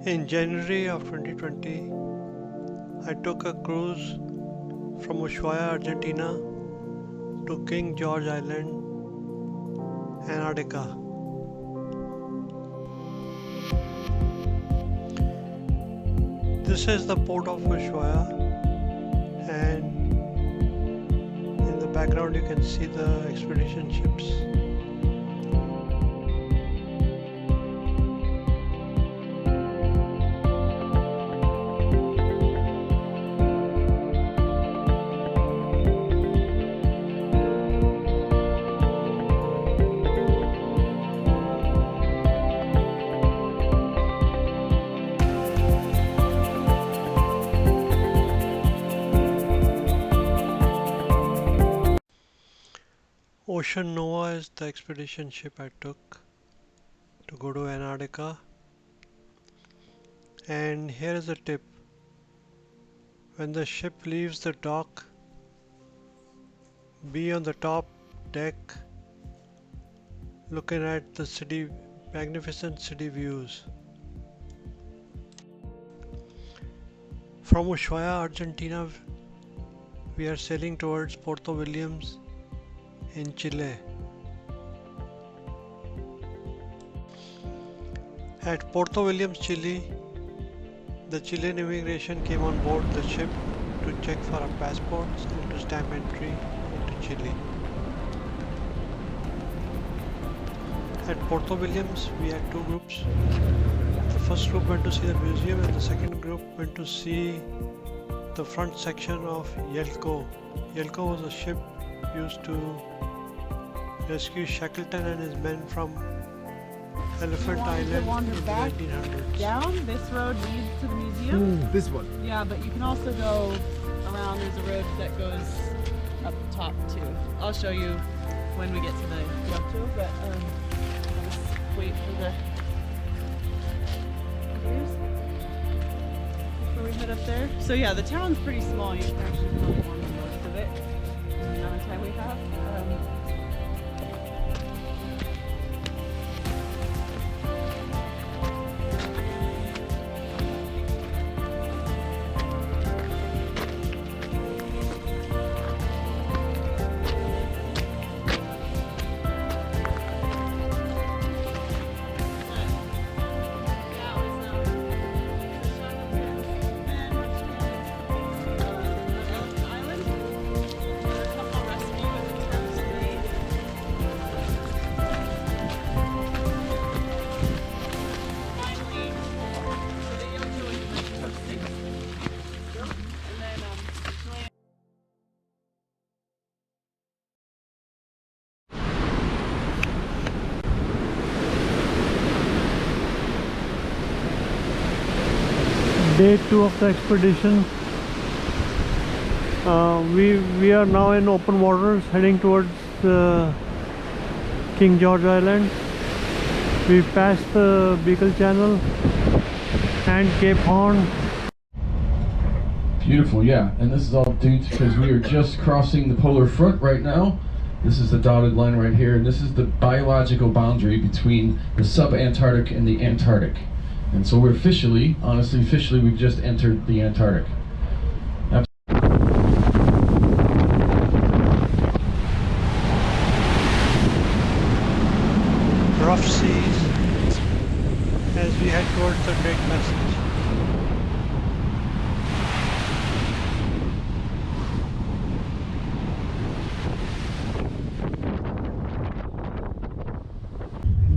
In January of 2020, I took a cruise from Ushuaia, Argentina to King George Island, Antarctica. This is the port of Ushuaia, and in the background you can see the expedition ships. Ocean Nova is the expedition ship I took to go to Antarctica. And here is a tip. When the ship leaves the dock, be on the top deck looking at the magnificent city views. From Ushuaia, Argentina, we are sailing towards Puerto Williams in Chile. At Puerto Williams, Chile, the Chilean immigration came on board the ship to check for our passports and to stamp entry into Chile. At Puerto Williams, we had two groups. The first group went to see the museum and the second group went to see the front section of Yelcho. Yelcho was a ship used to rescue Shackleton and his men from Elephant Island in the 1900s. Down this road leads to the museum. This one? Yeah, but you can also go around. There's a road that goes up top too. I'll show you when we get to the Yelcho, but I'll just wait for the others before we head up there. So yeah, the town's pretty small. You can actually probably walk most of it in the amount of time we have. Day 2 of the expedition. We are now in open waters heading towards King George Island. We passed the Beagle Channel and Cape Horn. Beautiful, yeah. And this is all due because we are just crossing the polar front right now. This is the dotted line right here, and this is the biological boundary between the sub-Antarctic and the Antarctic. And so we're officially, we've just entered the Antarctic. Rough seas as we head towards the Great Passage.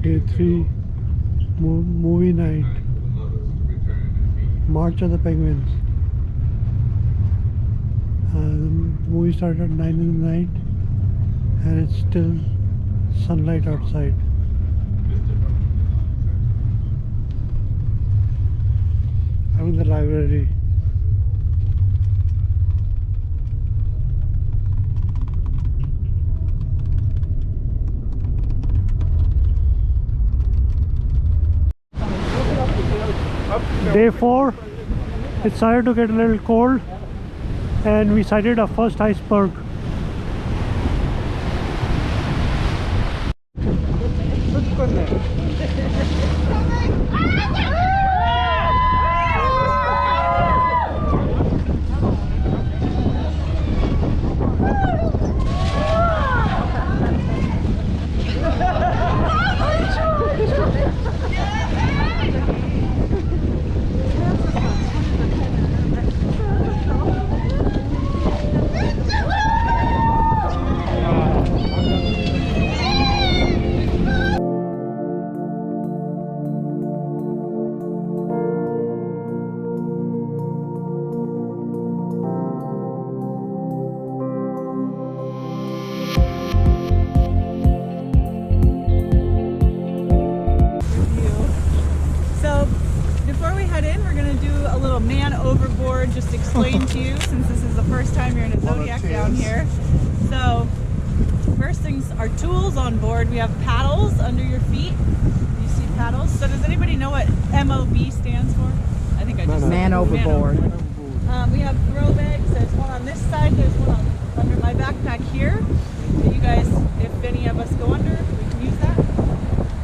Day 3 movie night. March of the Penguins. The movie started at 9 in the night and it's still sunlight outside. I'm in the library. Day 4, it started to get a little cold and we sighted our first iceberg. man overboard just explain to you, since this is the first time you're in a Zodiac down here. So first things are tools on board. We have paddles under your feet. You see paddles? So does anybody know what MOB stands for? I think I just said Man overboard. we have throw bags. There's one on this side. There's one under my backpack here. You guys, if any of us go under, we can use that.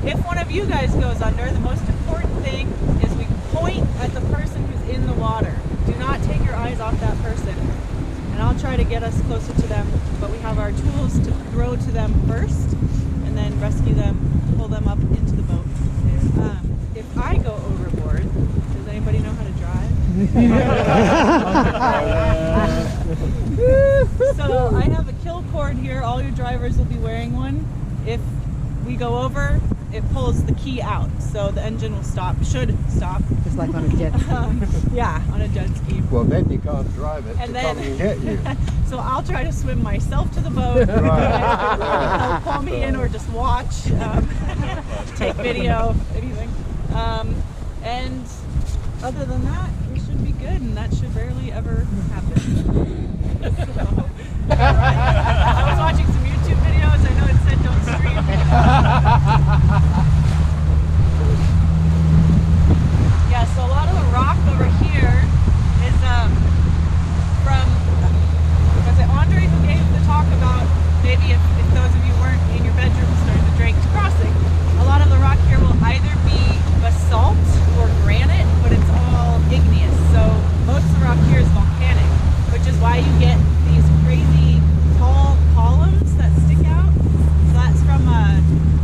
If one of you guys goes under, the most important thing is we point at the person who's in the water. Do not take your eyes off that person. And I'll try to get us closer to them, but we have our tools to throw to them first and then rescue them, pull them up into the boat. If I go overboard, does anybody know how to drive? So I have a kill cord here. All your drivers will be wearing one. If we go over, it pulls the key out, so the engine will stop, should stop. Just like on a jet ski. Yeah, on a jet ski. Well, then you can't drive it And to come then- and get you. So I'll try to swim myself to the boat. They'll pull me in or just watch, take video, anything. And other than that, we should be good, and that should rarely ever happen. So, I was watching some YouTube videos. I know it said don't stream. Yeah, so a lot of the rock over here is from, was it Andre who gave the talk about maybe if those of you weren't in your bedroom during the Drake's Crossing, a lot of the rock here will either be basalt or granite, but it's all igneous. So most of the rock here is volcanic, which is why you get these crazy tall columns that stick out. So that's from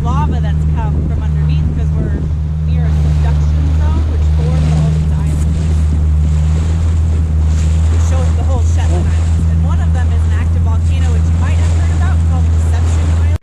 lava that's come from underneath because we're near a subduction zone, which forms all these islands. It shows the whole Shetland Islands. And one of them is an active volcano, which you might have heard about, called Deception Island.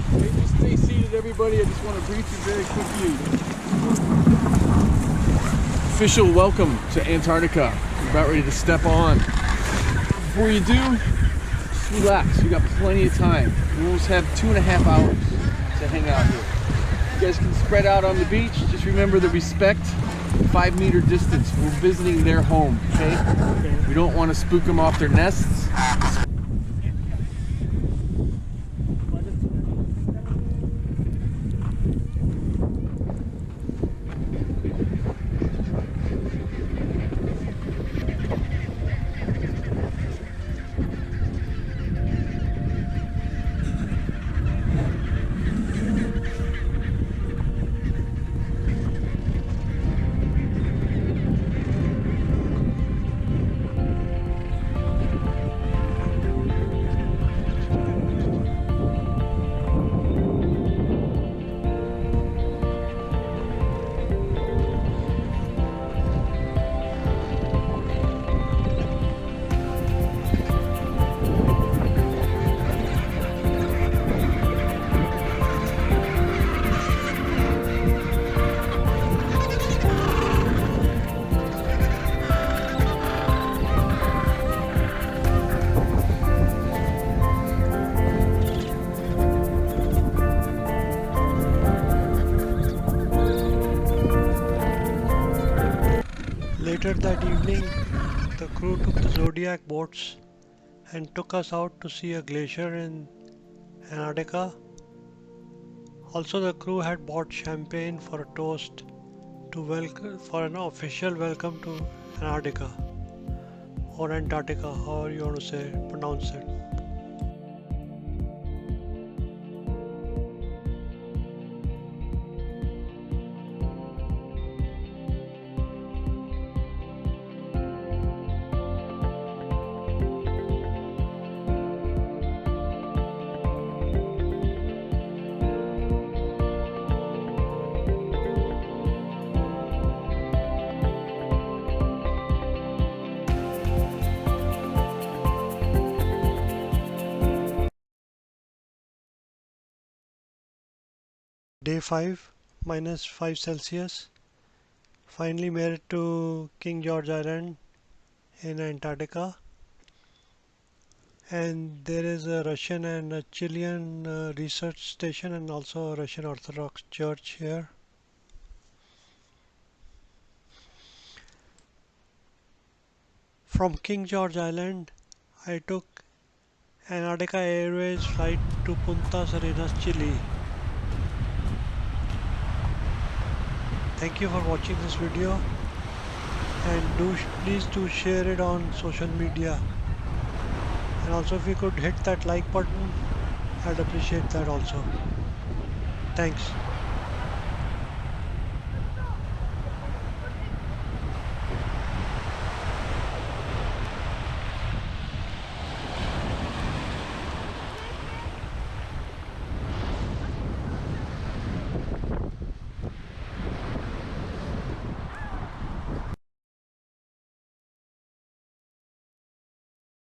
Hey, just stay seated, everybody. I just want to brief you very quickly. Official welcome to Antarctica. You're about ready to step on. Before you do, just relax. You got plenty of time. We almost have 2.5 hours to hang out here. You guys can spread out on the beach. Just remember the respect 5-meter distance. We're visiting their home, okay? We don't want to spook them off their nests. Later that evening, the crew took the Zodiac boats and took us out to see a glacier in Antarctica. Also, the crew had bought champagne for a toast to welcome, for an official welcome to Antarctica or Antarctica, however you want to pronounce it. Day 5, -5 Celsius. Finally made it to King George Island in Antarctica. And there is a Russian and a Chilean research station and also a Russian Orthodox Church here. From King George Island, I took Antarctica Airways flight to Punta Arenas, Chile. Thank you for watching this video, and please do share it on social media. And also, if you could hit that like button, I'd appreciate that also. Thanks.